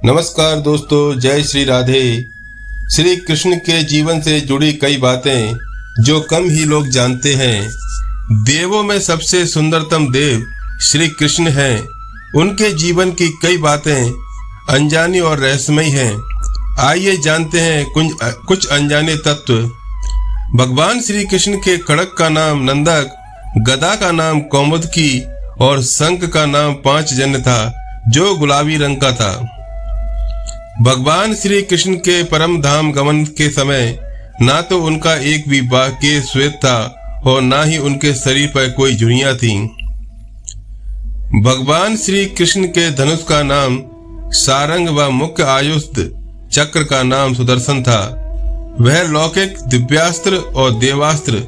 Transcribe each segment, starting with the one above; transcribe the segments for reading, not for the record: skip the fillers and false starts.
नमस्कार दोस्तों, जय श्री राधे। श्री कृष्ण के जीवन से जुड़ी कई बातें जो कम ही लोग जानते हैं। देवों में सबसे सुंदरतम देव श्री कृष्ण हैं। उनके जीवन की कई बातें अनजानी और रहस्यमयी हैं। आइए जानते हैं कुछ अनजाने तत्व। भगवान श्री कृष्ण के खड्ग का नाम नंदक, गदा का नाम कौमुदकी और शंख का नाम पांचजन्य था जो गुलाबी रंग का था। भगवान श्री कृष्ण के परम धाम गमन के समय ना तो उनका एक भी बाह के श्वेत था और ना ही उनके शरीर पर कोई झुर्रियां थीं। भगवान श्री कृष्ण के धनुष का नाम सारंग व मुख्य आयुध चक्र का नाम सुदर्शन था। वह लौकिक, दिव्यास्त्र और देवास्त्र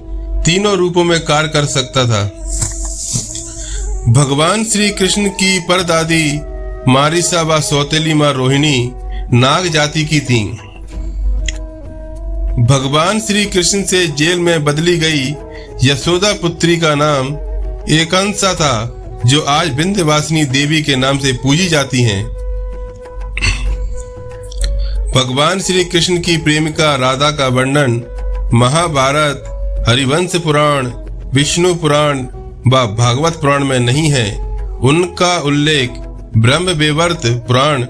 तीनों रूपों में कार्य कर सकता था। भगवान श्री कृष्ण की परदादी मारिसा व सौतेली मां रोहिणी नाग जाति की थीं। भगवान श्री कृष्ण से जेल में बदली गई यशोदा पुत्री का नाम एकांसा था जो आज विंध्यवासिनी देवी के नाम से पूजी जाती हैं। भगवान श्री कृष्ण की प्रेमिका राधा का वर्णन महाभारत, हरिवंश पुराण, विष्णु पुराण व भागवत पुराण में नहीं है। उनका उल्लेख ब्रह्म वैवर्त पुराण,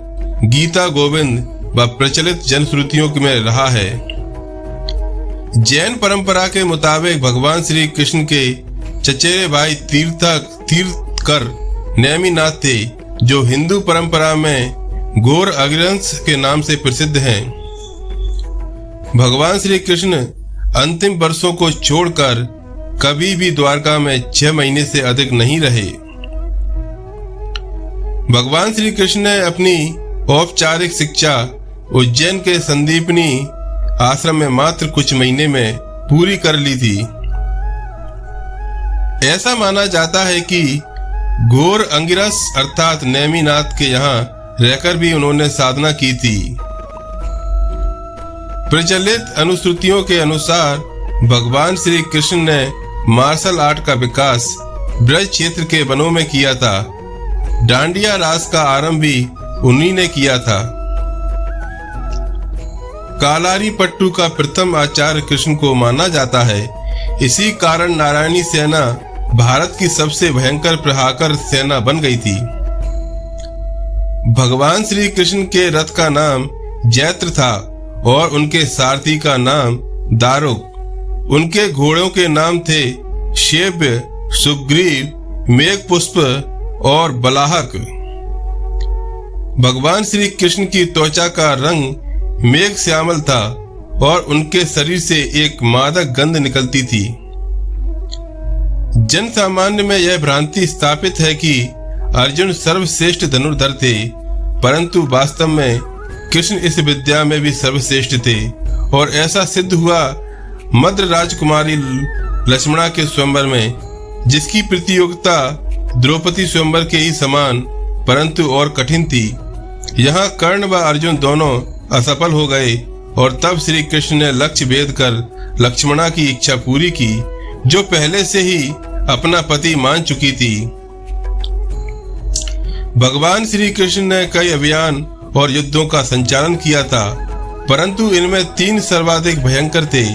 गीता गोविंद व प्रचलित जनश्रुतियों में रहा है। जैन परंपरा के मुताबिक भगवान श्री कृष्ण के चचेरे भाई तीर्थकर नेमिनाथ थे जो हिंदू परंपरा में गौर अग्रंश के नाम से प्रसिद्ध हैं। भगवान श्री कृष्ण अंतिम वर्षों को छोड़कर कभी भी द्वारका में 6 महीने से अधिक नहीं रहे। भगवान श्री कृष्ण ने अपनी औपचारिक शिक्षा उज्जैन के संदीपनी आश्रम में मात्र कुछ महीने में पूरी कर ली थी। ऐसा माना जाता है कि घोर अंगिरस अर्थात नेमिनाथ के यहाँ रहकर भी उन्होंने साधना की थी। प्रचलित अनुश्रुतियों के अनुसार भगवान श्री कृष्ण ने मार्शल आर्ट का विकास ब्रज क्षेत्र के वनों में किया था। डांडिया रास का आरंभ भी उन्हीं ने किया था। कालारी पट्टू का प्रथम आचार्य कृष्ण को माना जाता है। इसी कारण नारायणी सेना भारत की सबसे भयंकर प्रहाकर सेना बन गई थी। भगवान श्री कृष्ण के रथ का नाम जैत्र था और उनके सारथी का नाम दारुक। उनके घोड़ों के नाम थे शेव्य, सुग्रीव, मेघपुष्प और बलाहक। भगवान श्री कृष्ण की त्वचा का रंग मेघ श्यामल था और उनके शरीर से एक मादक गंध निकलती थी। जन सामान्य में यह भ्रांति स्थापित है कि अर्जुन सर्वश्रेष्ठ धनुर्धर थे, परंतु वास्तव में कृष्ण इस विद्या में भी सर्वश्रेष्ठ थे और ऐसा सिद्ध हुआ मद्र राजकुमारी लक्ष्मणा के स्वयंवर में, जिसकी प्रतियोगिता द्रौपदी स्वयंवर के ही समान परंतु और कठिन थी। यहाँ कर्ण व अर्जुन दोनों असफल हो गए और तब श्री कृष्ण ने लक्ष्य भेद कर लक्ष्मणा की इच्छा पूरी की जो पहले से ही अपना पति मान चुकी थी। भगवान श्री कृष्ण ने कई अभियान और युद्धों का संचालन किया था, परंतु इनमें 3 सर्वाधिक भयंकर थे।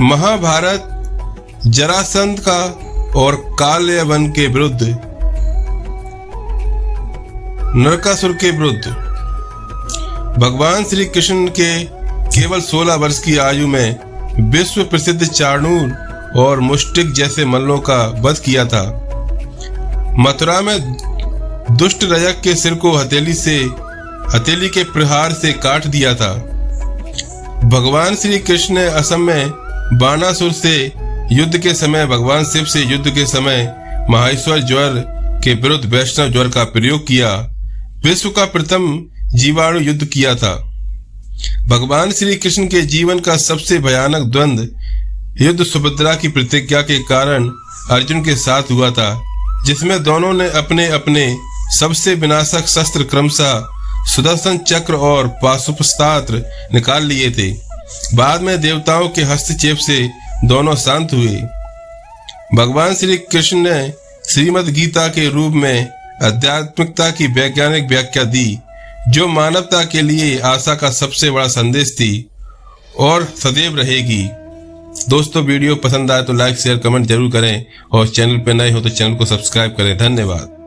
महाभारत, जरासंध का और कालयवन के विरुद्ध, नरकासुर के विरुद्ध। भगवान श्री कृष्ण के केवल 16 वर्ष की आयु में विश्व प्रसिद्ध चाणूर और मुष्टिक जैसे मल्लों का वध किया था। मथुरा में दुष्ट रजक के सिर को हथेली के प्रहार से काट दिया था। भगवान श्री कृष्ण ने असम में बाणासुर से युद्ध के समय, भगवान शिव से युद्ध के समय माहेश्वर ज्वर के विरुद्ध वैष्णव ज्वर का प्रयोग किया। विश्व का प्रथम जीवाणु युद्ध किया था। भगवान श्री कृष्ण के जीवन का सबसे भयानक द्वंद्व युद्ध सुभद्रा की प्रतिज्ञा के कारण अर्जुन के साथ हुआ था, जिसमें दोनों ने अपने अपने सबसे विनाशक शस्त्र क्रमशः सुदर्शन चक्र और पाशुपस्त्रास्त्र निकाल लिए थे। बाद में देवताओं के हस्तक्षेप से दोनों शांत हुए। भगवान श्री कृष्ण ने श्रीमद् गीता के रूप में आध्यात्मिकता की वैज्ञानिक व्याख्या दी, जो मानवता के लिए आशा का सबसे बड़ा संदेश थी और सदैव रहेगी। दोस्तों, वीडियो पसंद आए तो लाइक शेयर कमेंट जरूर करें और चैनल पर नए हो तो चैनल को सब्सक्राइब करें। धन्यवाद।